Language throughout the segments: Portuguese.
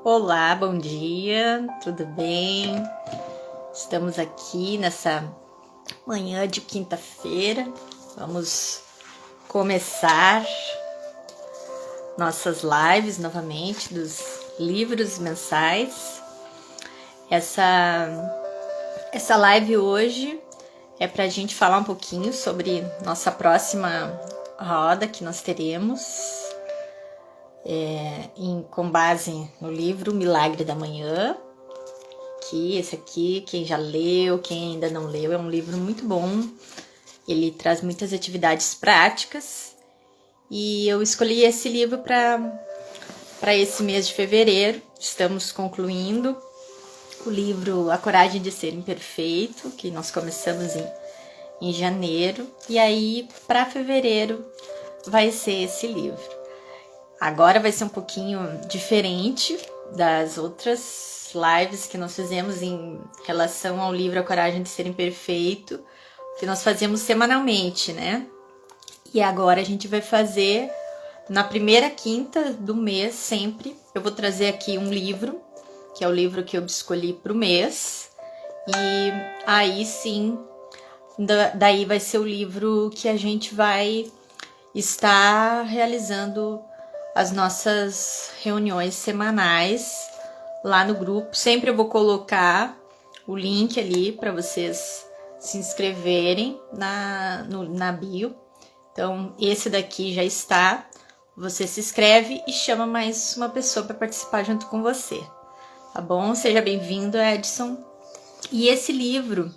Olá, bom dia, tudo bem? Estamos aqui nessa manhã de quinta-feira. Vamos começar nossas lives novamente dos livros mensais. Essa live hoje é para a gente falar um pouquinho sobre nossa próxima roda que nós teremos. Com base no livro Milagre da Manhã, que esse aqui, quem já leu, quem ainda não leu, é um livro muito bom. Ele traz muitas atividades práticas e eu escolhi esse livro para esse mês de fevereiro. Estamos concluindo o livro A Coragem de Ser Imperfeito, que nós começamos em janeiro, e aí para fevereiro vai ser esse livro. Agora vai ser um pouquinho diferente das outras lives que nós fizemos em relação ao livro A Coragem de Ser Imperfeito, que nós fazemos semanalmente, né? E agora a gente vai fazer na primeira quinta do mês, sempre. Eu vou trazer aqui um livro, que é o livro que eu escolhi para o mês. E aí sim, daí vai ser o livro que a gente vai estar realizando as nossas reuniões semanais lá no grupo. Sempre eu vou colocar o link ali para vocês se inscreverem na bio. Então, esse daqui já está. Você se inscreve e chama mais uma pessoa para participar junto com você. Tá bom? Seja bem-vindo, Edson. E esse livro,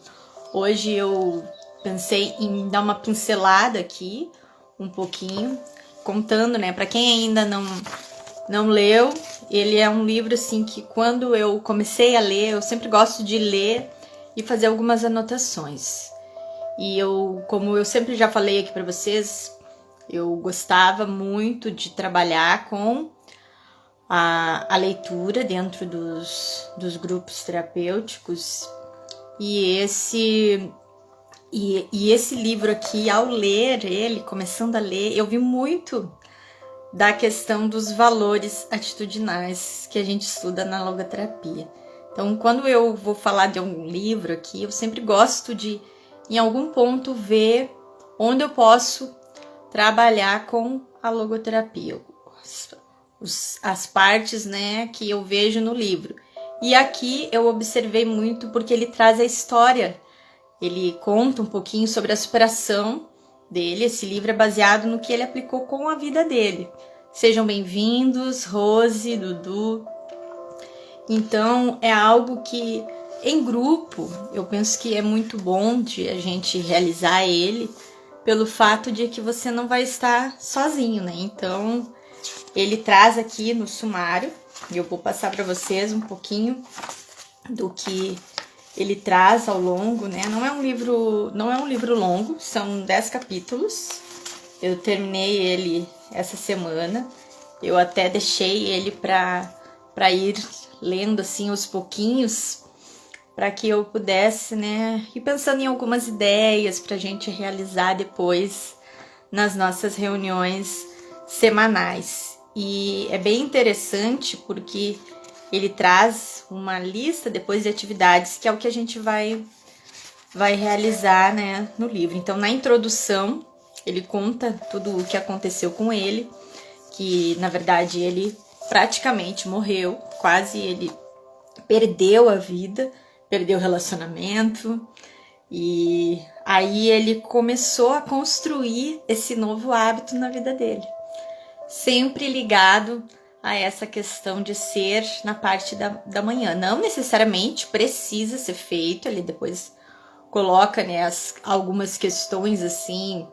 hoje eu pensei em dar uma pincelada aqui, um pouquinho, contando, né, para quem ainda não leu. Ele é um livro assim que quando eu comecei a ler, eu sempre gosto de ler e fazer algumas anotações. E como eu sempre já falei aqui para vocês, eu gostava muito de trabalhar com a leitura dentro dos grupos terapêuticos. E esse livro aqui, ao ler ele, começando a ler, eu vi muito da questão dos valores atitudinais que a gente estuda na logoterapia. Então, quando eu vou falar de um livro aqui, eu sempre gosto de, em algum ponto, ver onde eu posso trabalhar com a logoterapia, as partes, né, que eu vejo no livro. E aqui eu observei muito porque ele traz a história. Ele conta um pouquinho sobre a superação dele. Esse livro é baseado no que ele aplicou com a vida dele. Sejam bem-vindos, Rose, Dudu. Então, é algo que, em grupo, eu penso que é muito bom de a gente realizar ele, pelo fato de que você não vai estar sozinho, né? Então, ele traz aqui no sumário, e eu vou passar para vocês um pouquinho do que ele traz ao longo, né? Não é um livro longo, são 10 capítulos. Eu terminei ele essa semana. Eu até deixei ele para ir lendo assim aos pouquinhos, para que eu pudesse, né, ir pensando em algumas ideias para a gente realizar depois nas nossas reuniões semanais. E é bem interessante porque ele traz uma lista depois de atividades, que é o que a gente vai realizar, né, no livro. Então, na introdução, ele conta tudo o que aconteceu com ele, que, na verdade, ele praticamente morreu, quase ele perdeu a vida, perdeu o relacionamento, e aí ele começou a construir esse novo hábito na vida dele, sempre ligado a essa questão de ser na parte da manhã. Não necessariamente precisa ser feito, ele depois coloca, né, algumas questões assim,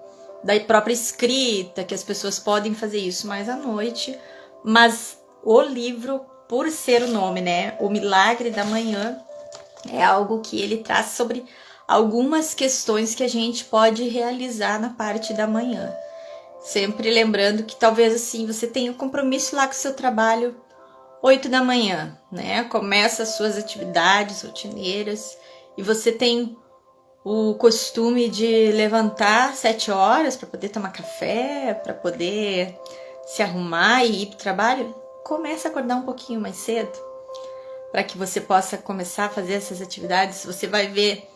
da própria escrita, que as pessoas podem fazer isso mais à noite, mas o livro, por ser o nome, né, O Milagre da Manhã, é algo que ele traz sobre algumas questões que a gente pode realizar na parte da manhã. Sempre lembrando que talvez assim você tenha um compromisso lá com o seu trabalho 8 da manhã, né? Começa as suas atividades rotineiras e você tem o costume de levantar 7 horas para poder tomar café, para poder se arrumar e ir para o trabalho. Começa a acordar um pouquinho mais cedo, para que você possa começar a fazer essas atividades, você vai ver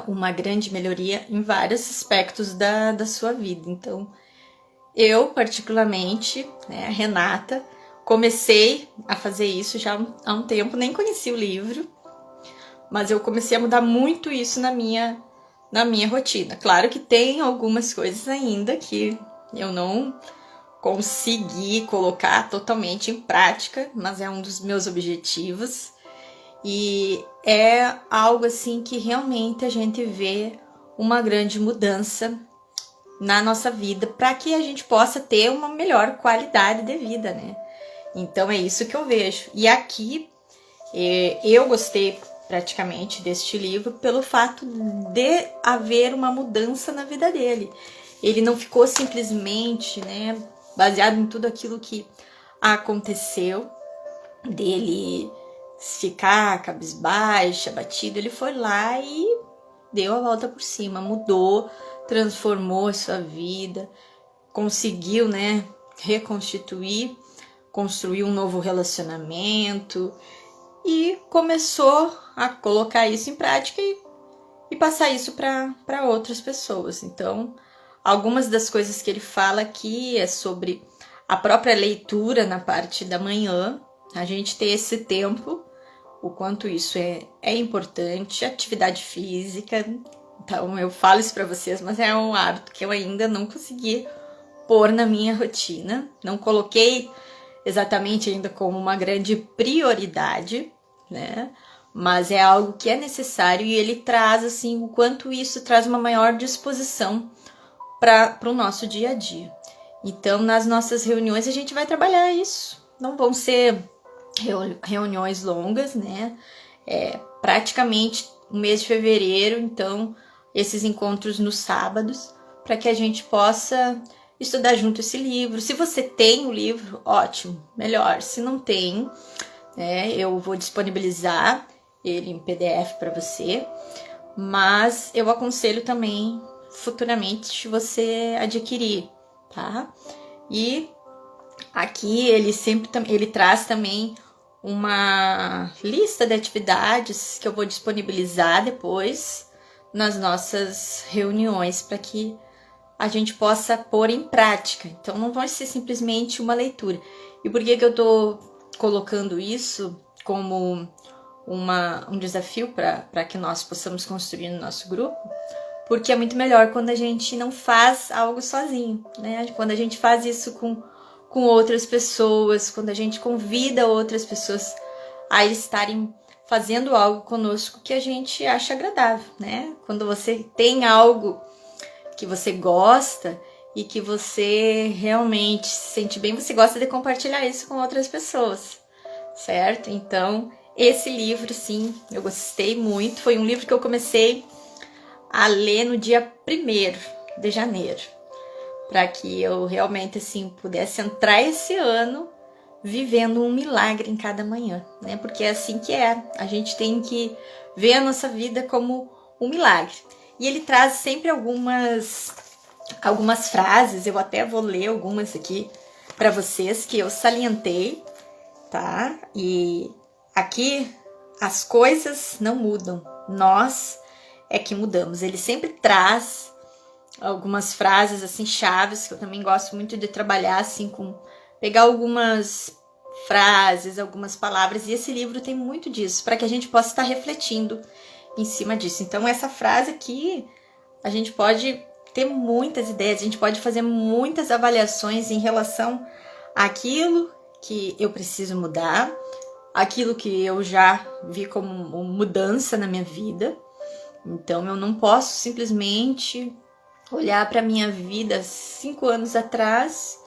uma grande melhoria em vários aspectos da sua vida. Então, eu particularmente, a Renata, comecei a fazer isso já há um tempo, nem conheci o livro, mas eu comecei a mudar muito isso na minha rotina. Claro que tem algumas coisas ainda que eu não consegui colocar totalmente em prática, mas é um dos meus objetivos. E é algo assim que realmente a gente vê uma grande mudança na nossa vida para que a gente possa ter uma melhor qualidade de vida, né? Então é isso que eu vejo. E aqui eu gostei praticamente deste livro pelo fato de haver uma mudança na vida dele. Ele não ficou simplesmente, baseado em tudo aquilo que aconteceu, dele ficar cabisbaixa, abatido. Ele foi lá e deu a volta por cima, mudou, transformou a sua vida, conseguiu, reconstituir, construir um novo relacionamento e começou a colocar isso em prática e passar isso para outras pessoas. Então, algumas das coisas que ele fala aqui é sobre a própria leitura na parte da manhã, a gente ter esse tempo, o quanto isso é importante, atividade física. Então, eu falo isso para vocês, mas é um hábito que eu ainda não consegui pôr na minha rotina. Não coloquei exatamente ainda como uma grande prioridade, né? Mas é algo que é necessário e ele traz, assim, o quanto isso traz uma maior disposição para o nosso dia a dia. Então, nas nossas reuniões, a gente vai trabalhar isso. Não vão ser reuniões longas, né? Praticamente o mês de fevereiro, então, esses encontros nos sábados, para que a gente possa estudar junto esse livro. Se você tem o livro, ótimo, melhor. Se não tem, eu vou disponibilizar ele em PDF para você, mas eu aconselho também futuramente você adquirir, tá? E aqui ele traz também uma lista de atividades que eu vou disponibilizar depois nas nossas reuniões para que a gente possa pôr em prática. Então não vai ser simplesmente uma leitura. E por que eu tô colocando isso como um desafio para que nós possamos construir no nosso grupo? Porque é muito melhor quando a gente não faz algo sozinho, né? Quando a gente faz isso com outras pessoas, quando a gente convida outras pessoas a estarem fazendo algo conosco que a gente acha agradável, né? Quando você tem algo que você gosta e que você realmente se sente bem, você gosta de compartilhar isso com outras pessoas, certo? Então, esse livro, sim, eu gostei muito. Foi um livro que eu comecei a ler no dia 1º de janeiro, para que eu realmente, assim, pudesse entrar esse ano vivendo um milagre em cada manhã, né? Porque é assim que é. A gente tem que ver a nossa vida como um milagre. E ele traz sempre algumas frases, eu até vou ler algumas aqui para vocês que eu salientei, tá? E aqui as coisas não mudam, nós é que mudamos. Ele sempre traz algumas frases assim chaves que eu também gosto muito de trabalhar assim pegar algumas frases, algumas palavras, e esse livro tem muito disso, para que a gente possa estar refletindo em cima disso. Então essa frase aqui, a gente pode ter muitas ideias, a gente pode fazer muitas avaliações em relação àquilo que eu preciso mudar, aquilo que eu já vi como mudança na minha vida. Então eu não posso simplesmente olhar para a minha vida 5 anos atrás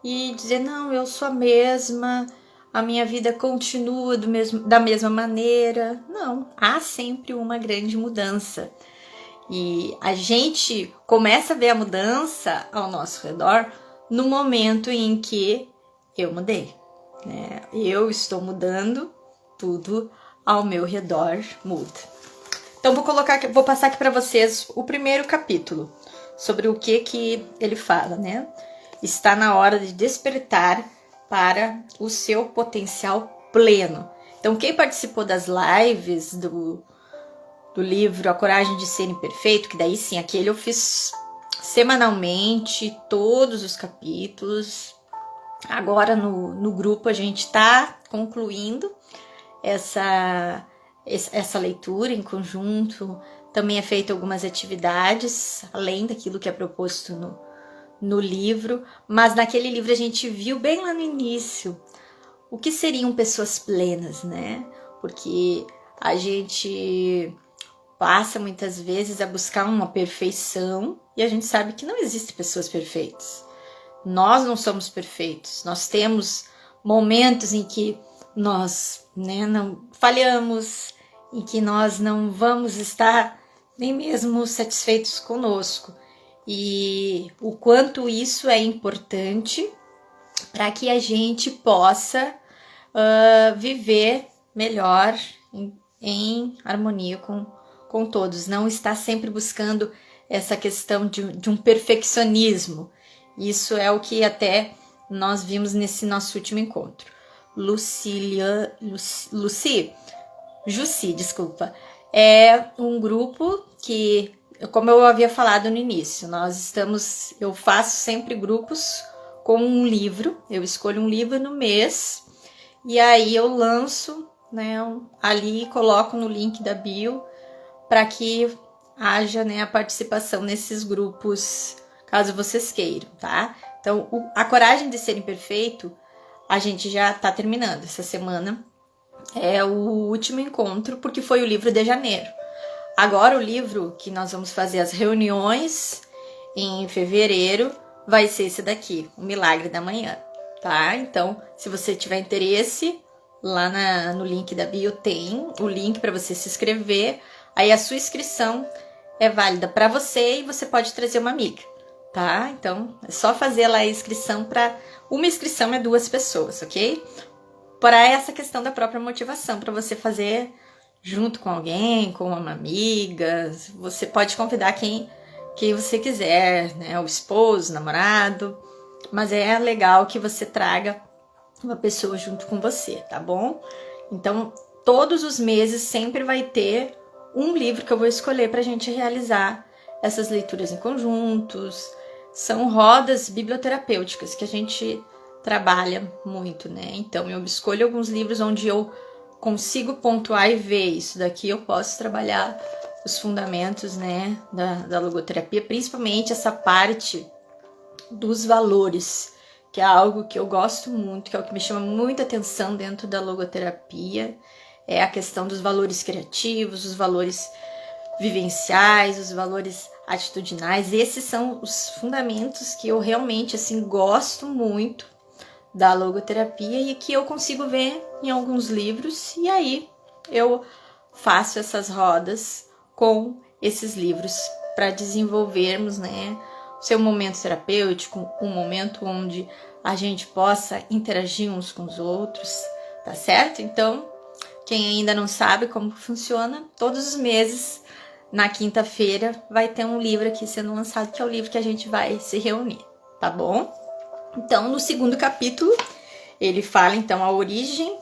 e dizer, não, eu sou a mesma, a minha vida continua da mesma maneira. Não, há sempre uma grande mudança. E a gente começa a ver a mudança ao nosso redor no momento em que eu mudei, né? Eu estou mudando, tudo ao meu redor muda. Então vou passar aqui para vocês o primeiro capítulo, sobre o que ele fala, né? Está na hora de despertar para o seu potencial pleno. Então, quem participou das lives do livro A Coragem de Ser Imperfeito, que daí sim, aquele eu fiz semanalmente, todos os capítulos. Agora no grupo a gente está concluindo essa leitura em conjunto. Também é feita algumas atividades, além daquilo que é proposto no livro. Mas naquele livro a gente viu bem lá no início o que seriam pessoas plenas, né? Porque a gente passa muitas vezes a buscar uma perfeição e a gente sabe que não existem pessoas perfeitas. Nós não somos perfeitos. Nós temos momentos em que nós, né, não falhamos, em que nós não vamos estar nem mesmo satisfeitos conosco. E o quanto isso é importante para que a gente possa viver melhor em harmonia com todos. Não estar sempre buscando essa questão de um perfeccionismo. Isso é o que até nós vimos nesse nosso último encontro. Jussi, desculpa. É um grupo que, como eu havia falado no início, eu faço sempre grupos com um livro. Eu escolho um livro no mês e aí eu lanço, né, ali coloco no link da bio para que haja, né, a participação nesses grupos, caso vocês queiram, tá? Então, A Coragem de Ser Imperfeito, a gente já tá terminando. Essa semana é o último encontro, porque foi o livro de janeiro. Agora, o livro que nós vamos fazer as reuniões em fevereiro vai ser esse daqui, O Milagre da Manhã, tá? Então, se você tiver interesse, lá no link da bio tem o link para você se inscrever. Aí a sua inscrição é válida para você e você pode trazer uma amiga, tá? Então, é só fazer lá a inscrição para... Uma inscrição é 2 pessoas, ok? Para essa questão da própria motivação, para você fazer junto com alguém, com uma amiga. Você pode convidar quem você quiser, né? O esposo, o namorado. Mas é legal que você traga uma pessoa junto com você, tá bom? Então, todos os meses sempre vai ter um livro que eu vou escolher para a gente realizar essas leituras em conjuntos. São rodas biblioterapêuticas que a gente trabalha muito, né? Então, eu escolho alguns livros onde eu consigo pontuar e ver isso daqui. Eu posso trabalhar os fundamentos, né, da logoterapia, principalmente essa parte dos valores, que é algo que eu gosto muito, que é o que me chama muita atenção dentro da logoterapia. É a questão dos valores criativos, os valores vivenciais, os valores atitudinais. Esses são os fundamentos que eu realmente assim gosto muito da logoterapia e que eu consigo ver em alguns livros, e aí eu faço essas rodas com esses livros para desenvolvermos, né, o seu momento terapêutico, um momento onde a gente possa interagir uns com os outros, tá certo? Então, quem ainda não sabe como funciona, todos os meses, na quinta-feira, vai ter um livro aqui sendo lançado, que é o livro que a gente vai se reunir, tá bom? Então, no segundo capítulo, ele fala, então, a origem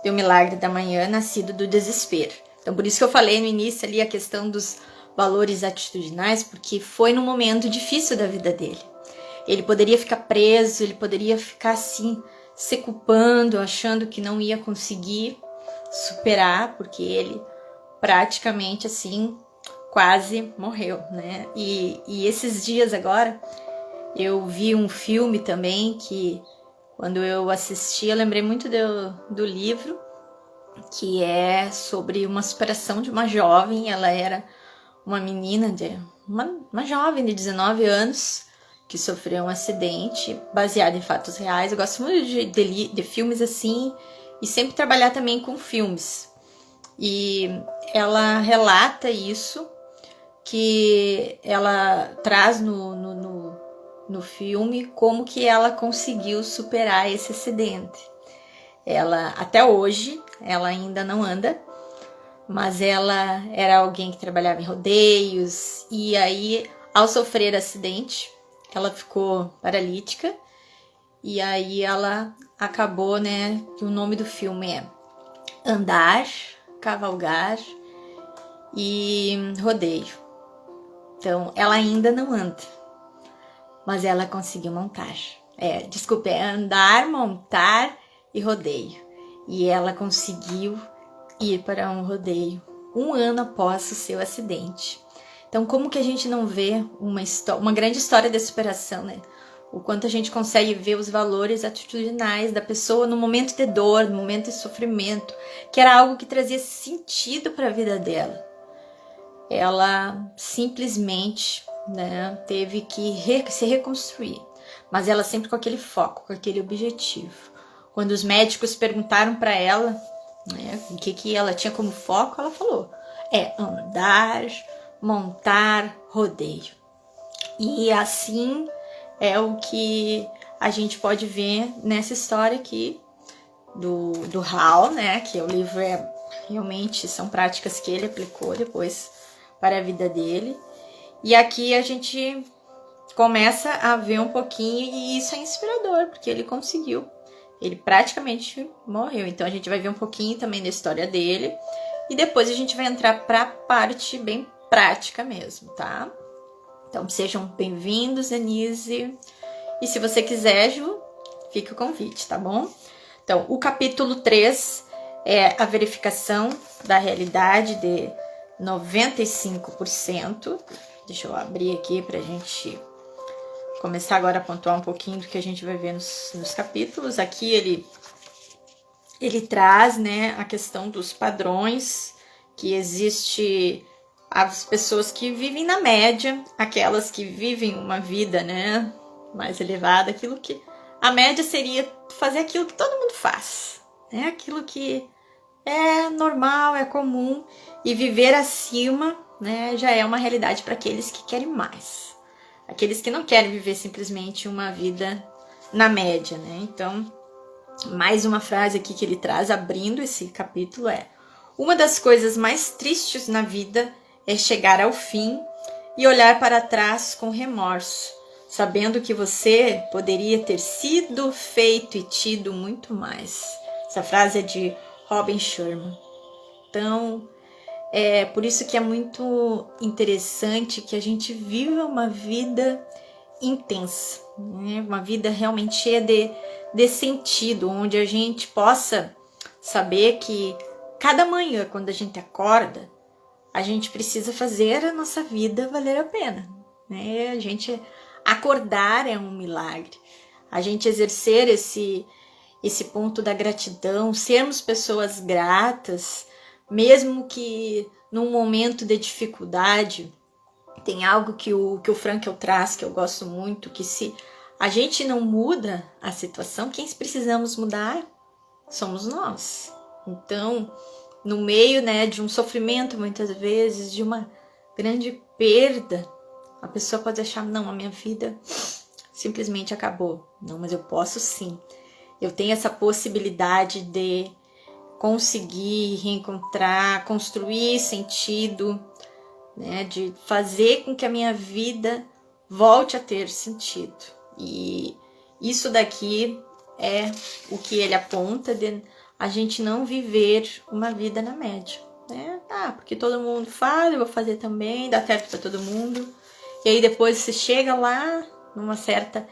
do milagre da manhã, nascido do desespero. Então, por isso que eu falei no início ali a questão dos valores atitudinais, porque foi num momento difícil da vida dele. Ele poderia ficar preso, ele poderia ficar assim, se culpando, achando que não ia conseguir superar, porque ele praticamente assim quase morreu, né? E esses dias agora eu vi um filme também que quando eu assisti eu lembrei muito do livro, que é sobre uma superação de uma jovem. Ela era uma menina uma jovem de 19 anos que sofreu um acidente baseado em fatos reais. Eu gosto muito de filmes assim e sempre trabalhar também com filmes. E ela relata isso, que ela traz no filme como que ela conseguiu superar esse acidente. Ela, até hoje, ela ainda não anda, mas ela era alguém que trabalhava em rodeios, e aí, ao sofrer acidente, ela ficou paralítica, e aí ela acabou, né, que o nome do filme é andar, cavalgar e rodeio. Então, ela ainda não anda, mas ela conseguiu montar. Desculpa, é andar, montar e rodeio. E ela conseguiu ir para um rodeio 1 ano após o seu acidente. Então, como que a gente não vê uma grande história de superação, né? O quanto a gente consegue ver os valores atitudinais da pessoa no momento de dor, no momento de sofrimento, que era algo que trazia sentido para a vida dela. Ela simplesmente, né, teve que se reconstruir, mas ela sempre com aquele foco, com aquele objetivo. Quando os médicos perguntaram para ela, né, o que ela tinha como foco, ela falou: andar, montar, rodeio. E assim é o que a gente pode ver nessa história aqui do Hal, né, que o livro realmente são práticas que ele aplicou depois para a vida dele. E aqui a gente começa a ver um pouquinho, e isso é inspirador, porque ele conseguiu. Ele praticamente morreu. Então a gente vai ver um pouquinho também da história dele. E depois a gente vai entrar para a parte bem prática mesmo, tá? Então sejam bem-vindos, Denise. E se você quiser, Ju, fica o convite, tá bom? Então, o capítulo 3 é a verificação da realidade de 95%. Deixa eu abrir aqui pra gente começar agora a pontuar um pouquinho do que a gente vai ver nos capítulos. Aqui ele traz, né, a questão dos padrões, que existe as pessoas que vivem na média, aquelas que vivem uma vida, né, mais elevada, aquilo que a média seria fazer aquilo que todo mundo faz, né, aquilo que é normal, é comum, e viver acima, né, já é uma realidade para aqueles que querem mais. Aqueles que não querem viver simplesmente uma vida na média, né? Então, mais uma frase aqui que ele traz, abrindo esse capítulo, é: uma das coisas mais tristes na vida é chegar ao fim e olhar para trás com remorso, sabendo que você poderia ter sido, feito e tido muito mais. Essa frase é de Robin Sharma. Então, é por isso que é muito interessante que a gente viva uma vida intensa, né? Uma vida realmente cheia de sentido, onde a gente possa saber que cada manhã, quando a gente acorda, a gente precisa fazer a nossa vida valer a pena, né? A gente acordar é um milagre. A gente exercer esse ponto da gratidão, sermos pessoas gratas, mesmo que num momento de dificuldade. Tem algo que o Frankl traz, que eu gosto muito, que se a gente não muda a situação, quem precisamos mudar somos nós. Então, no meio, né, de um sofrimento, muitas vezes, de uma grande perda, a pessoa pode achar: não, a minha vida simplesmente acabou. Não, mas eu posso sim. Eu tenho essa possibilidade de conseguir reencontrar, construir sentido, né, de fazer com que a minha vida volte a ter sentido. E isso daqui é o que ele aponta, de a gente não viver uma vida na média, né? Porque todo mundo faz, eu vou fazer também, dá certo para todo mundo. E aí depois você chega lá numa certa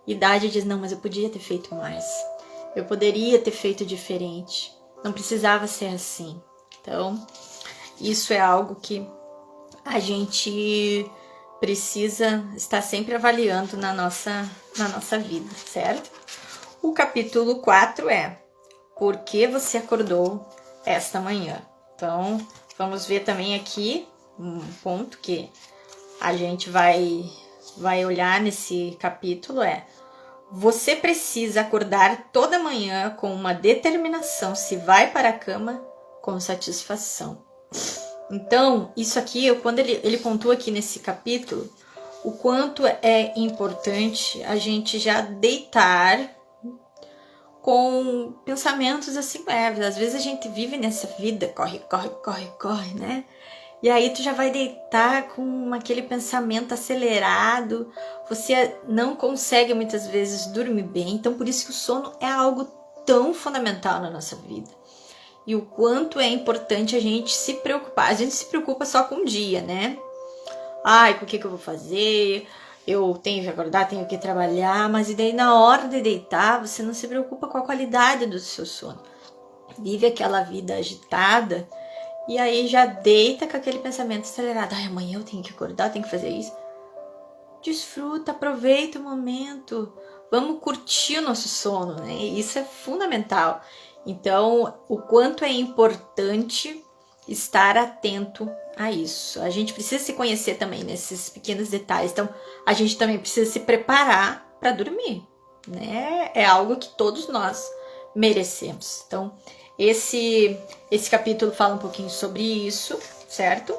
idade e diz: não, mas eu podia ter feito mais, eu poderia ter feito diferente, não precisava ser assim. Então, isso é algo que a gente precisa estar sempre avaliando na nossa vida, certo? O capítulo 4 é: por que você acordou esta manhã? Então, vamos ver também aqui um ponto que a gente vai olhar nesse capítulo, é: você precisa acordar toda manhã com uma determinação se vai para a cama com satisfação. Então, isso aqui, quando ele pontua aqui nesse capítulo, o quanto é importante a gente já deitar com pensamentos assim leves. Às vezes a gente vive nessa vida, corre, né? E aí tu já vai deitar com aquele pensamento acelerado, você não consegue muitas vezes dormir bem. Então por isso que o sono é algo tão fundamental na nossa vida. e o quanto é importante a gente se preocupar. A gente se preocupa só com o dia, né? Ai, por que eu vou fazer? Eu tenho que acordar, tenho que trabalhar, mas e daí na hora de deitar, você não se preocupa com a qualidade do seu sono. Vive aquela vida agitada e aí já deita com aquele pensamento acelerado. Ai, amanhã eu tenho que acordar, tenho que fazer isso. Desfruta, aproveita o momento. Vamos curtir o nosso sono, né? Isso é fundamental. Então, o quanto é importante estar atento a isso. A gente precisa se conhecer também nesses pequenos detalhes. Então, a gente também precisa se preparar para dormir, né? É algo que todos nós merecemos. Então, esse capítulo fala um pouquinho sobre isso, certo?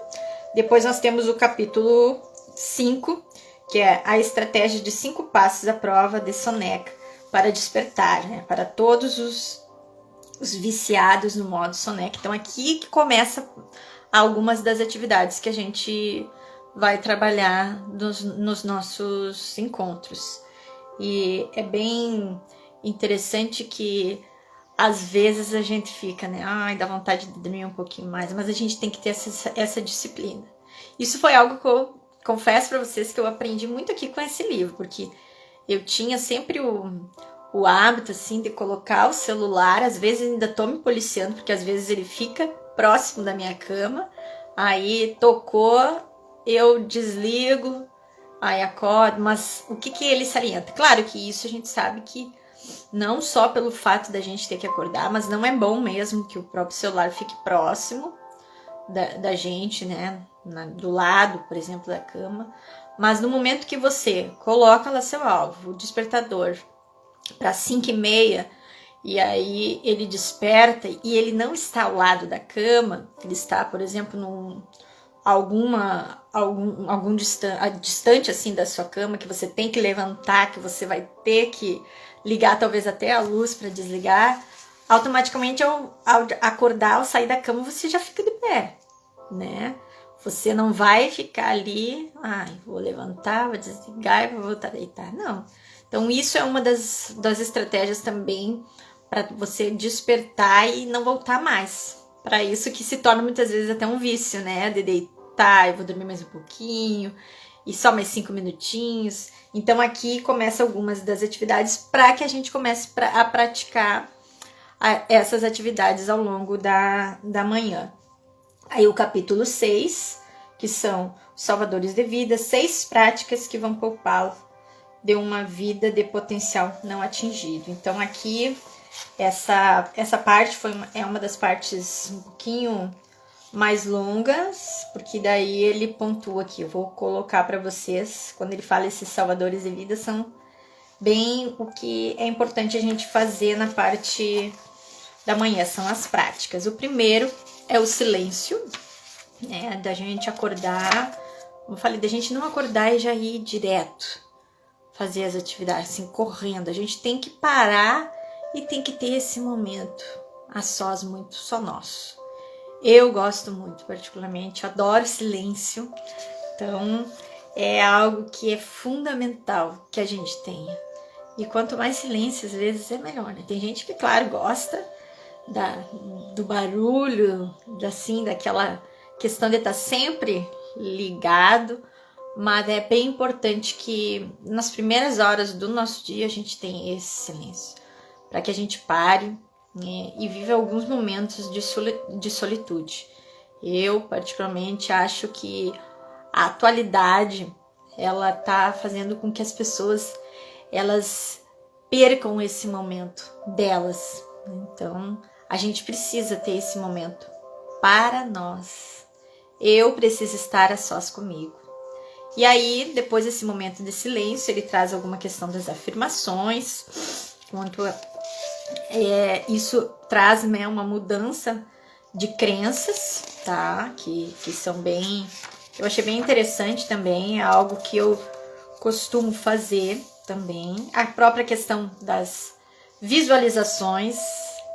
Depois nós temos o capítulo 5, que é a estratégia de 5 passos à prova de soneca para despertar, né? Para todos os viciados no modo soneca. Então, aqui que começa algumas das atividades que a gente vai trabalhar nos nossos encontros. E é bem interessante que às vezes a gente fica, né? Ai, dá vontade de dormir um pouquinho mais, mas a gente tem que ter essa disciplina. Isso foi algo que eu confesso para vocês que eu aprendi muito aqui com esse livro, porque eu tinha sempre o hábito, assim, de colocar o celular, às vezes ainda tô me policiando, porque às vezes ele fica próximo da minha cama, aí tocou, eu desligo, aí acordo, mas o que ele salienta? Claro que isso a gente sabe que não só pelo fato da gente ter que acordar, mas não é bom mesmo que o próprio celular fique próximo da gente, né? Do lado, por exemplo, da cama. Mas no momento que você coloca lá seu alvo, o despertador, para 5h30, e aí ele desperta e ele não está ao lado da cama, ele está, por exemplo, distante assim da sua cama, que você tem que levantar, que você vai ter que ligar talvez até a luz para desligar, automaticamente ao acordar, ao sair da cama, você já fica de pé, né? Você não vai ficar ali, vou levantar, vou desligar e vou voltar a deitar, não. Então isso é uma das estratégias também para você despertar e não voltar mais. Para isso que se torna muitas vezes até um vício, né? De deitar, eu vou dormir mais um pouquinho, e só mais 5 minutinhos. Então aqui começa algumas das atividades para que a gente comece a praticar essas atividades ao longo da manhã. Aí o capítulo 6, que são os salvadores de vida, 6 práticas que vão poupá-lo de uma vida de potencial não atingido. Então aqui essa parte é uma das partes um pouquinho mais longas, porque daí ele pontua aqui, eu vou colocar para vocês, quando ele fala esses salvadores de vida, são bem o que é importante a gente fazer na parte da manhã, são as práticas. O primeiro é o silêncio, né, da gente acordar, como eu falei, da gente não acordar e já ir direto fazer as atividades, assim, correndo. A gente tem que parar e tem que ter esse momento a sós, muito só nosso. Eu gosto muito, particularmente, adoro silêncio, então é algo que é fundamental que a gente tenha. E quanto mais silêncio, às vezes, é melhor, né? Tem gente que, claro, gosta do barulho, assim, daquela questão de estar sempre ligado, mas é bem importante que nas primeiras horas do nosso dia a gente tenha esse silêncio, para que a gente pare, né, e viva alguns momentos de solitude. Eu, particularmente, acho que a atualidade, ela tá fazendo com que as pessoas, elas percam esse momento delas. Então, a gente precisa ter esse momento para nós. Eu preciso estar a sós comigo. E aí, depois desse momento de silêncio, ele traz alguma questão das afirmações, quanto isso traz, né, uma mudança de crenças, tá? Que são bem... Eu achei bem interessante também, é algo que eu costumo fazer também. A própria questão das visualizações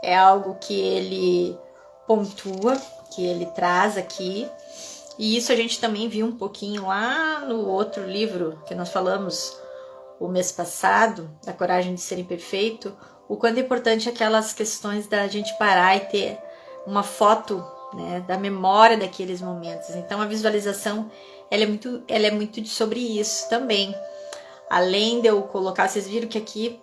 é algo que ele pontua, que ele traz aqui. E isso a gente também viu um pouquinho lá no outro livro que nós falamos o mês passado, da Coragem de Ser Imperfeito, o quanto é importante aquelas questões da gente parar e ter uma foto, né, da memória daqueles momentos. Então a visualização ela é muito sobre isso também. Além de eu colocar, vocês viram que aqui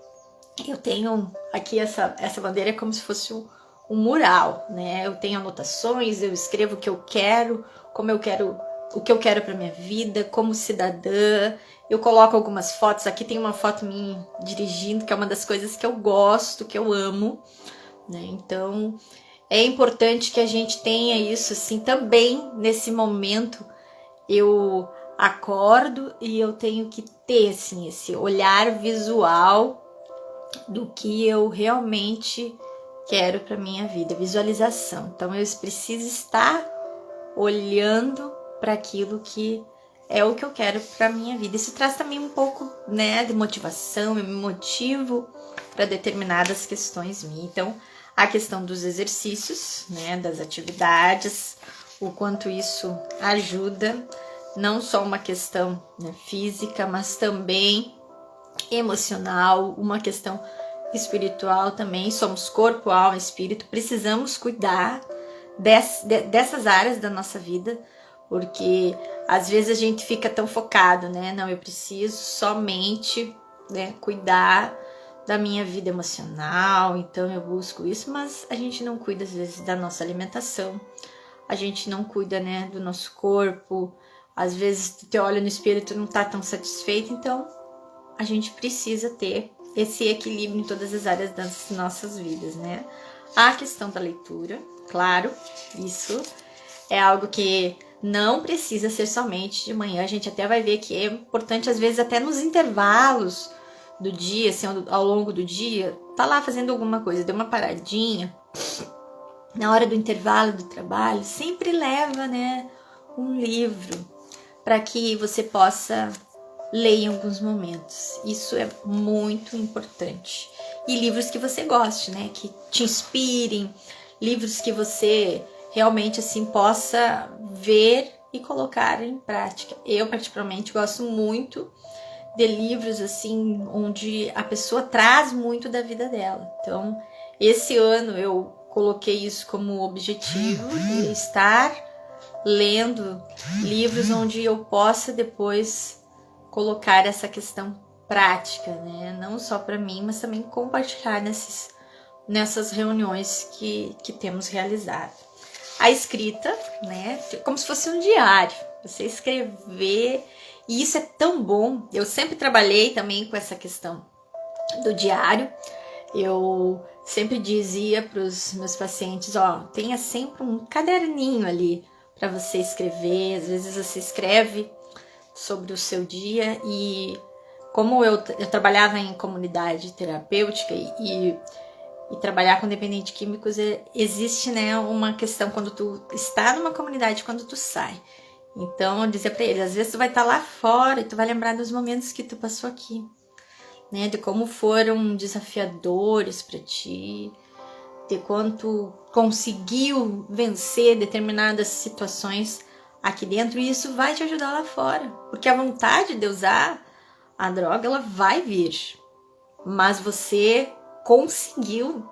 eu tenho aqui essa bandeira é como se fosse um mural, né? Eu tenho anotações, eu escrevo o que eu quero, como eu quero, o que eu quero para minha vida, como cidadã. Eu coloco algumas fotos. Aqui tem uma foto minha dirigindo, que é uma das coisas que eu gosto, que eu amo, né? Então é importante que a gente tenha isso assim também nesse momento. Eu acordo e eu tenho que ter assim esse olhar visual do que eu realmente quero para minha vida, visualização. Então eu preciso estar olhando para aquilo que é o que eu quero para minha vida. Isso traz também um pouco, né, de motivação, eu me motivo para determinadas questões minhas. Então, a questão dos exercícios, né, das atividades, o quanto isso ajuda, não só uma questão, né, física, mas também emocional, uma questão espiritual também. Somos corpo, alma, espírito, precisamos cuidar dessas áreas da nossa vida, porque às vezes a gente fica tão focado, né? Não, eu preciso somente, né, cuidar da minha vida emocional, então eu busco isso, mas a gente não cuida às vezes da nossa alimentação, a gente não cuida, né, do nosso corpo, às vezes tu te olha no espelho e tu não tá tão satisfeito, então a gente precisa ter esse equilíbrio em todas as áreas das nossas vidas, né? A questão da leitura, claro, isso é algo que não precisa ser somente de manhã. A gente até vai ver que é importante, às vezes, até nos intervalos do dia, assim, ao longo do dia, tá lá fazendo alguma coisa, deu uma paradinha, na hora do intervalo do trabalho, sempre leva, né, um livro para que você possa ler em alguns momentos. Isso é muito importante. E livros que você goste, né? Que te inspirem, livros que você realmente assim possa ver e colocar em prática. Eu particularmente gosto muito de livros assim onde a pessoa traz muito da vida dela. Então, esse ano eu coloquei isso como objetivo de estar lendo livros onde eu possa depois colocar essa questão prática, né? Não só para mim, mas também compartilhar nessas reuniões que temos realizado. A escrita, né? Como se fosse um diário. Você escrever, e isso é tão bom. Eu sempre trabalhei também com essa questão do diário. Eu sempre dizia para os meus pacientes, ó, tenha sempre um caderninho ali para você escrever. Às vezes você escreve sobre o seu dia, e como eu trabalhava em comunidade terapêutica e trabalhar com dependentes químicos, existe, né, uma questão quando tu está numa comunidade, quando tu sai. Então eu dizia para eles, às vezes tu vai estar lá fora e tu vai lembrar dos momentos que tu passou aqui, né, de como foram desafiadores para ti, de quanto conseguiu vencer determinadas situações aqui dentro, e isso vai te ajudar lá fora, porque a vontade de usar a droga, ela vai vir, mas você conseguiu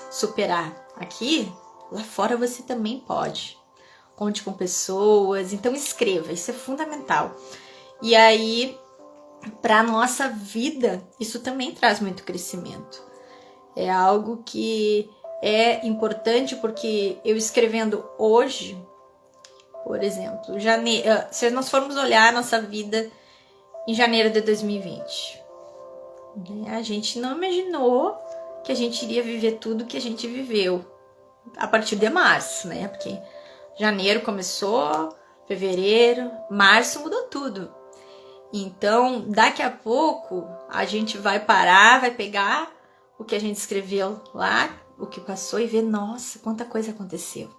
superar aqui, lá fora você também pode. Conte com pessoas, então escreva, isso é fundamental. E aí, para a nossa vida, isso também traz muito crescimento. É algo que é importante, porque eu escrevendo hoje, por exemplo, se nós formos olhar a nossa vida em janeiro de 2020, né, a gente não imaginou que a gente iria viver tudo que a gente viveu a partir de março, né? Porque janeiro começou, fevereiro, março mudou tudo. Então, daqui a pouco, a gente vai parar, vai pegar o que a gente escreveu lá, o que passou, e ver, nossa, quanta coisa aconteceu.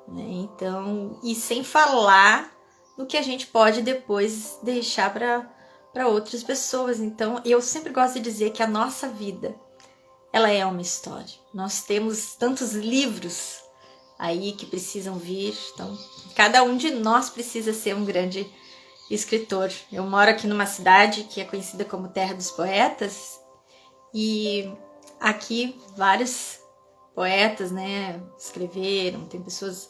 Né? Então, e sem falar no que a gente pode depois deixar para outras pessoas. Então, eu sempre gosto de dizer que a nossa vida, ela é uma história. Nós temos tantos livros aí que precisam vir. Então, cada um de nós precisa ser um grande escritor. Eu moro aqui numa cidade que é conhecida como Terra dos Poetas, e aqui vários poetas, né, escreveram, tem pessoas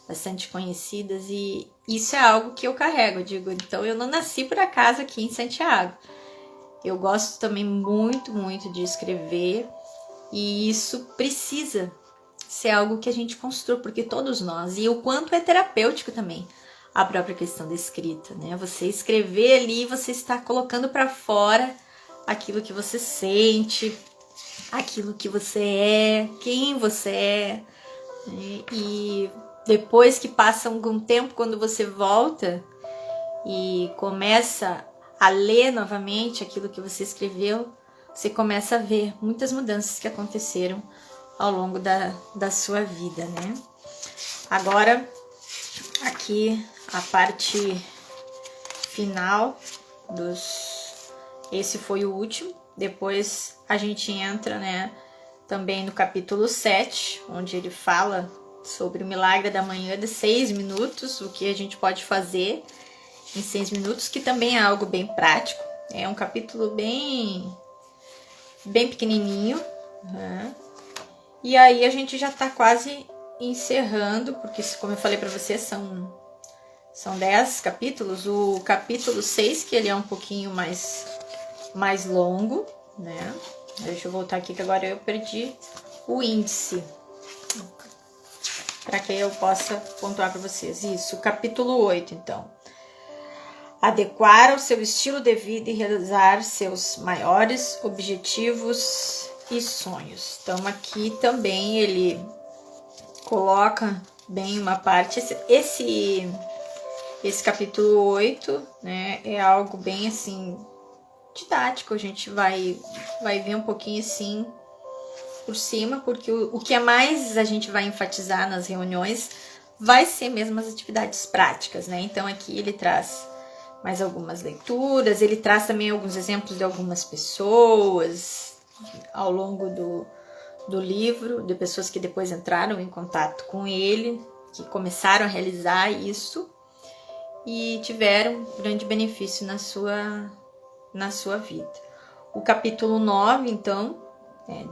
bastante conhecidas e isso é algo que eu carrego, eu digo, então eu não nasci por acaso aqui em Santiago. Eu gosto também muito, muito de escrever e isso precisa ser algo que a gente construa, porque todos nós, e o quanto é terapêutico também a própria questão da escrita, né? Você escrever ali, você está colocando para fora aquilo que você sente, aquilo que você é, quem você é, né? E depois que passa algum tempo, quando você volta e começa a ler novamente aquilo que você escreveu, você começa a ver muitas mudanças que aconteceram ao longo da sua vida, né? Agora, aqui a parte final esse foi o último. Depois a gente entra, né, também no capítulo 7, onde ele fala sobre o milagre da manhã de 6 minutos, o que a gente pode fazer em 6 minutos, que também é algo bem prático. É um capítulo bem pequenininho, né? E aí a gente já tá quase encerrando, porque como eu falei para vocês, são 10 capítulos. O capítulo 6, que ele é um pouquinho mais longo, né? Deixa eu voltar aqui que agora eu perdi o índice, para que eu possa pontuar para vocês. Isso, capítulo 8, então. Adequar ao seu estilo de vida e realizar seus maiores objetivos e sonhos. Então aqui também ele coloca bem uma parte. Esse capítulo 8, né, é algo bem assim didático. A gente vai ver um pouquinho assim por cima, porque o que é mais a gente vai enfatizar nas reuniões vai ser mesmo as atividades práticas, né? Então aqui ele traz mais algumas leituras, ele traz também alguns exemplos de algumas pessoas ao longo do livro, de pessoas que depois entraram em contato com ele, que começaram a realizar isso e tiveram grande benefício na sua vida. O capítulo 9, então,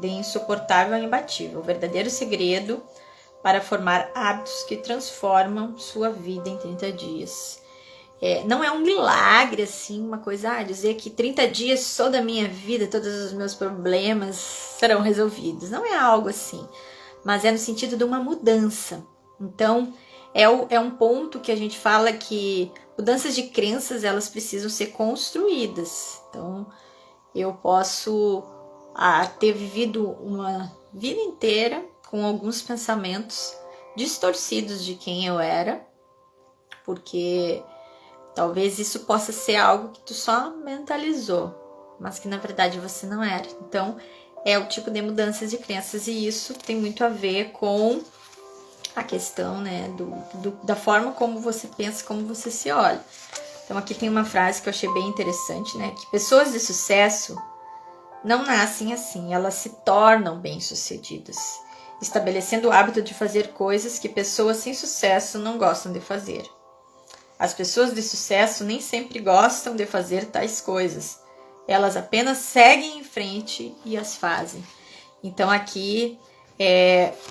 de insuportável a imbatível, o verdadeiro segredo para formar hábitos que transformam sua vida em 30 dias. Não é um milagre, assim, uma coisa, dizer que 30 dias só da minha vida, todos os meus problemas serão resolvidos. Não é algo assim, mas é no sentido de uma mudança. Então, é um ponto que a gente fala que mudanças de crenças, elas precisam ser construídas. Então, eu posso ter vivido uma vida inteira com alguns pensamentos distorcidos de quem eu era, porque talvez isso possa ser algo que tu só mentalizou, mas que na verdade você não era. Então, é o tipo de mudanças de crenças e isso tem muito a ver com a questão, né, da forma como você pensa, como você se olha. Então, aqui tem uma frase que eu achei bem interessante, né, que pessoas de sucesso não nascem assim, elas se tornam bem-sucedidas, estabelecendo o hábito de fazer coisas que pessoas sem sucesso não gostam de fazer. As pessoas de sucesso nem sempre gostam de fazer tais coisas. Elas apenas seguem em frente e as fazem. Então aqui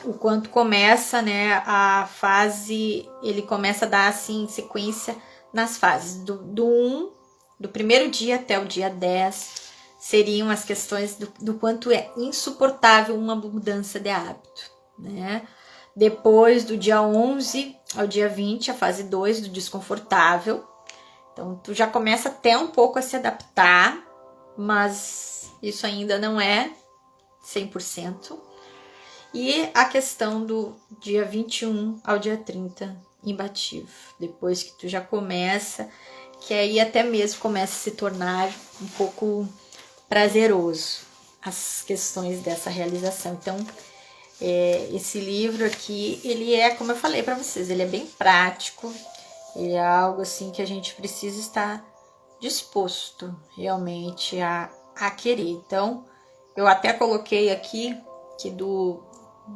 o quanto começa, né, a fase, ele começa a dar assim sequência nas fases. Do primeiro dia até o dia 10 seriam as questões do quanto é insuportável uma mudança de hábito, né? Depois do dia 11 ao dia 20, a fase 2 do desconfortável. Então, tu já começa até um pouco a se adaptar, mas isso ainda não é 100%. E a questão do dia 21 ao dia 30, imbatível. Depois que tu já começa, que aí até mesmo começa a se tornar um pouco prazeroso as questões dessa realização. Então, esse livro aqui, ele é, como eu falei para vocês, ele é bem prático, ele é algo assim que a gente precisa estar disposto realmente a querer. Então, eu até coloquei aqui que do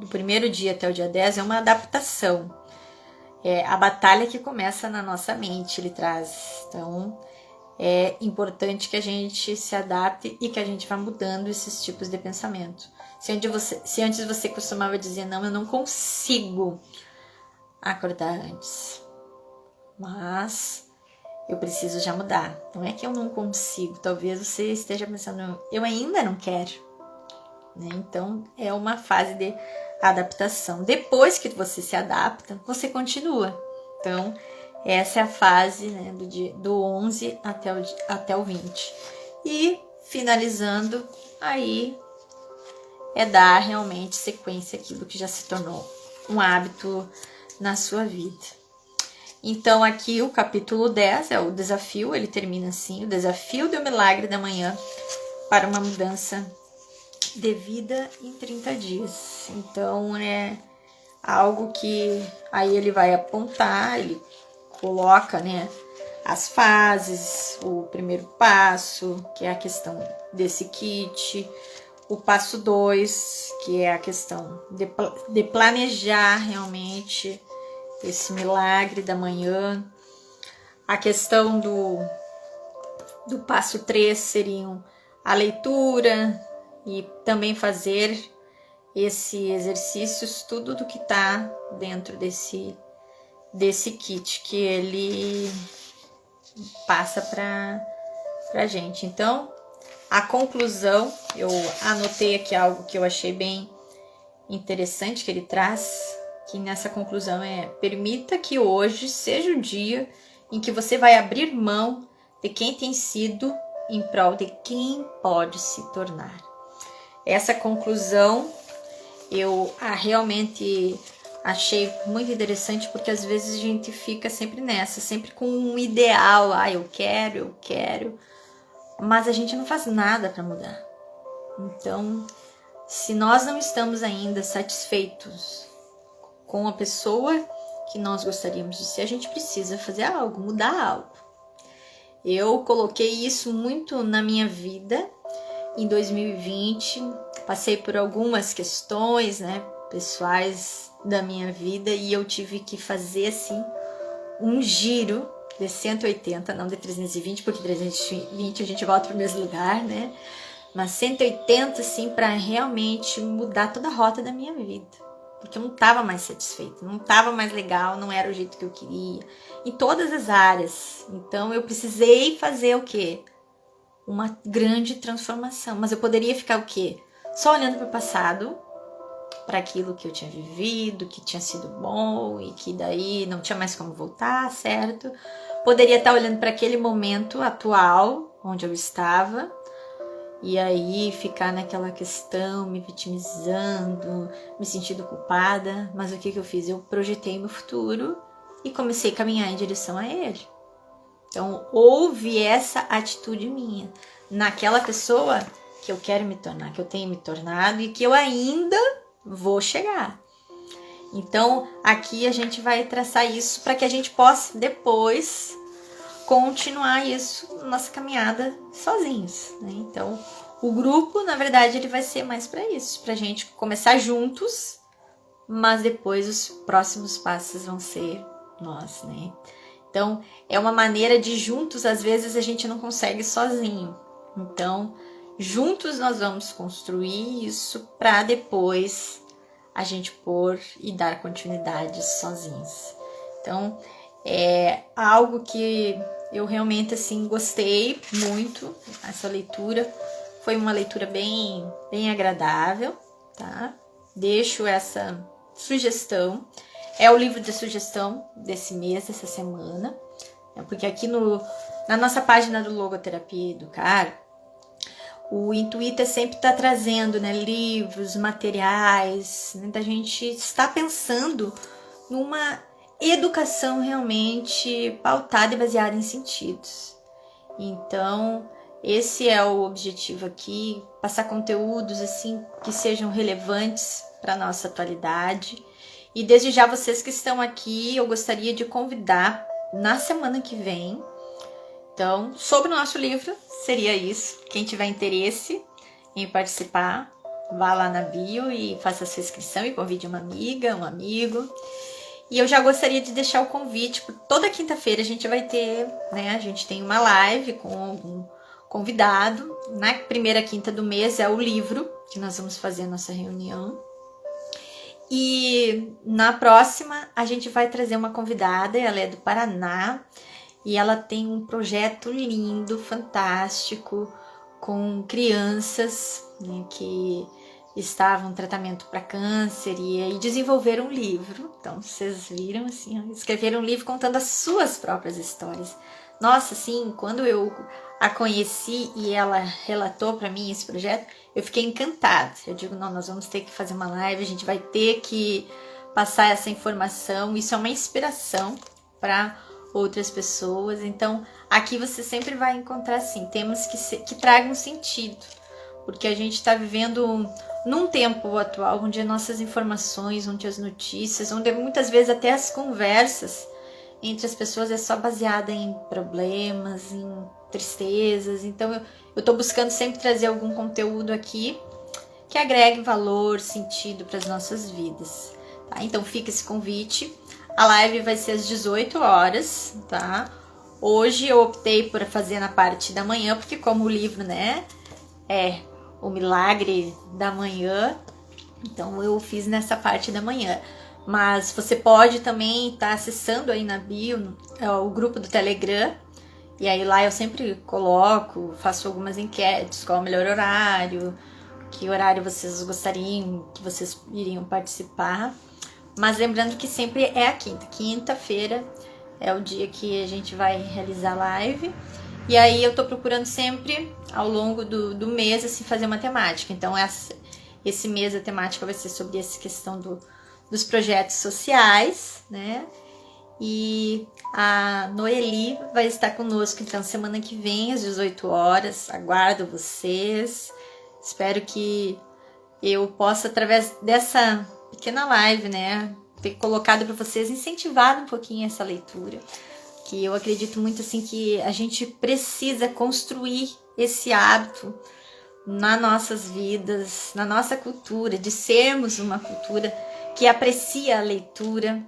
primeiro dia até o dia 10 é uma adaptação. A batalha que começa na nossa mente, ele traz. Então, é importante que a gente se adapte e que a gente vá mudando esses tipos de pensamento. Se antes você costumava dizer, não, eu não consigo acordar antes, mas eu preciso já mudar. Não é que eu não consigo, talvez você esteja pensando, eu ainda não quero. Né? Então, é uma fase de adaptação. Depois que você se adapta, você continua. Então, essa é a fase, né, do 11 até o 20. E, finalizando, aí é dar realmente sequência àquilo que já se tornou um hábito na sua vida. Então, aqui o capítulo 10 é o desafio, ele termina assim, o desafio do milagre da manhã para uma mudança de vida em 30 dias. Então, é algo que aí ele vai apontar, ele coloca, né, as fases, o primeiro passo, que é a questão desse kit, o passo 2, que é a questão de planejar realmente esse milagre da manhã. A questão do passo 3 seriam a leitura e também fazer esses exercícios, tudo do que está dentro desse kit que ele passa para a gente. Então, a conclusão, eu anotei aqui algo que eu achei bem interessante que ele traz, que nessa conclusão permita que hoje seja o dia em que você vai abrir mão de quem tem sido em prol de quem pode se tornar. Essa conclusão eu realmente achei muito interessante, porque às vezes a gente fica sempre nessa, sempre com um ideal, eu quero, mas a gente não faz nada para mudar. Então, se nós não estamos ainda satisfeitos com a pessoa que nós gostaríamos de ser, a gente precisa fazer algo, mudar algo. Eu coloquei isso muito na minha vida em 2020, passei por algumas questões, né, pessoais da minha vida, e eu tive que fazer assim um giro de 180, não de 320, porque 320 a gente volta para o mesmo lugar, né? Mas 180 assim para realmente mudar toda a rota da minha vida, porque eu não estava mais satisfeita, não estava mais legal, não era o jeito que eu queria, em todas as áreas. Então eu precisei fazer o quê? Uma grande transformação. Mas eu poderia ficar o quê? Só olhando para o passado, para aquilo que eu tinha vivido, que tinha sido bom e que daí não tinha mais como voltar, certo? Poderia estar olhando para aquele momento atual, onde eu estava, e aí ficar naquela questão, me vitimizando, me sentindo culpada. Mas o que eu fiz? Eu projetei meu futuro e comecei a caminhar em direção a ele. Então, houve essa atitude minha naquela pessoa que eu quero me tornar, que eu tenho me tornado e que eu ainda vou chegar. Então, aqui a gente vai traçar isso para que a gente possa depois continuar isso na nossa caminhada sozinhos, né? Então, o grupo, na verdade, ele vai ser mais para isso, para a gente começar juntos, mas depois os próximos passos vão ser nós, né? Então, é uma maneira de juntos, às vezes a gente não consegue sozinho. Então, juntos nós vamos construir isso para depois a gente pôr e dar continuidade sozinhos. Então, é algo que eu realmente assim gostei muito. Essa leitura foi uma leitura bem agradável, tá? Deixo essa sugestão. É o livro de sugestão desse mês, dessa semana, porque aqui na nossa página do Logoterapia Educar, o intuito é sempre estar trazendo, né, livros, materiais, né, da gente estar pensando numa educação realmente pautada e baseada em sentidos. Então, esse é o objetivo aqui, passar conteúdos assim que sejam relevantes para a nossa atualidade. E desde já, vocês que estão aqui, eu gostaria de convidar na semana que vem. Então, sobre o nosso livro, seria isso. Quem tiver interesse em participar, vá lá na bio e faça a sua inscrição e convide uma amiga, um amigo. E eu já gostaria de deixar o convite, porque toda quinta-feira a gente vai ter, né? A gente tem uma live com algum convidado. Na primeira quinta do mês é o livro que nós vamos fazer a nossa reunião. E na próxima a gente vai trazer uma convidada, ela é do Paraná e ela tem um projeto lindo, fantástico, com crianças, né, que estavam em tratamento para câncer e aí desenvolveram um livro. Então vocês viram assim, escreveram um livro contando as suas próprias histórias. Nossa, assim, quando eu a conheci e ela relatou para mim esse projeto, eu fiquei encantada. Eu digo, não, nós vamos ter que fazer uma live, a gente vai ter que passar essa informação. Isso é uma inspiração para outras pessoas. Então, aqui você sempre vai encontrar, assim, temas que tragam sentido. Porque a gente está vivendo num tempo atual onde as nossas informações, onde as notícias, onde muitas vezes até as conversas entre as pessoas é só baseada em problemas, em tristezas. Então eu tô buscando sempre trazer algum conteúdo aqui que agregue valor, sentido para as nossas vidas, tá? Então fica esse convite. A live vai ser às 18 horas, tá? Hoje eu optei por fazer na parte da manhã, porque como o livro, né, é o milagre da manhã, então eu fiz nessa parte da manhã. Mas você pode também estar acessando aí na bio o grupo do Telegram. E aí lá eu sempre coloco, faço algumas enquetes, qual é o melhor horário, que horário vocês gostariam, que vocês iriam participar. Mas lembrando que sempre é a quinta-feira é o dia que a gente vai realizar a live. E aí eu tô procurando sempre, ao longo do mês, assim, fazer uma temática. Então esse mês a temática vai ser sobre essa questão dos projetos sociais, né? E a Noeli vai estar conosco, então, semana que vem, às 18 horas. Aguardo vocês. Espero que eu possa, através dessa pequena live, né, ter colocado para vocês, incentivado um pouquinho essa leitura. Que eu acredito muito, assim, que a gente precisa construir esse hábito nas nossas vidas, na nossa cultura, de sermos uma cultura que aprecia a leitura,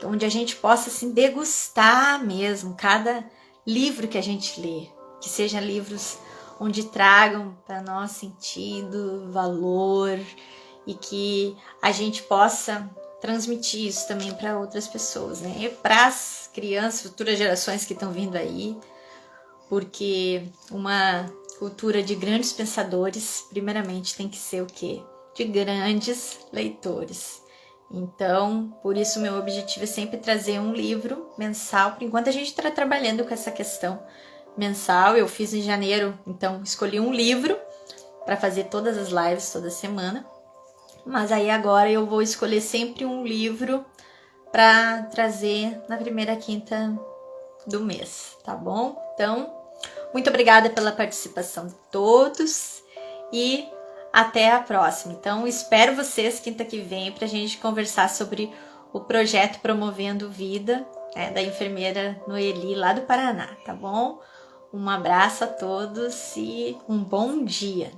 onde a gente possa assim, degustar mesmo cada livro que a gente lê, que sejam livros onde tragam para nós sentido, valor, e que a gente possa transmitir isso também para outras pessoas, né? E para as crianças, futuras gerações que estão vindo aí, porque uma cultura de grandes pensadores, primeiramente, tem que ser o quê? De grandes leitores. Então, por isso meu objetivo é sempre trazer um livro mensal. Por enquanto a gente está trabalhando com essa questão mensal. Eu fiz em janeiro, então escolhi um livro para fazer todas as lives toda semana. Mas aí agora eu vou escolher sempre um livro para trazer na primeira quinta do mês, tá bom? Então, muito obrigada pela participação de todos e até a próxima. Então, espero vocês quinta que vem para a gente conversar sobre o projeto Promovendo Vida, né, da enfermeira Noeli, lá do Paraná, tá bom? Um abraço a todos e um bom dia!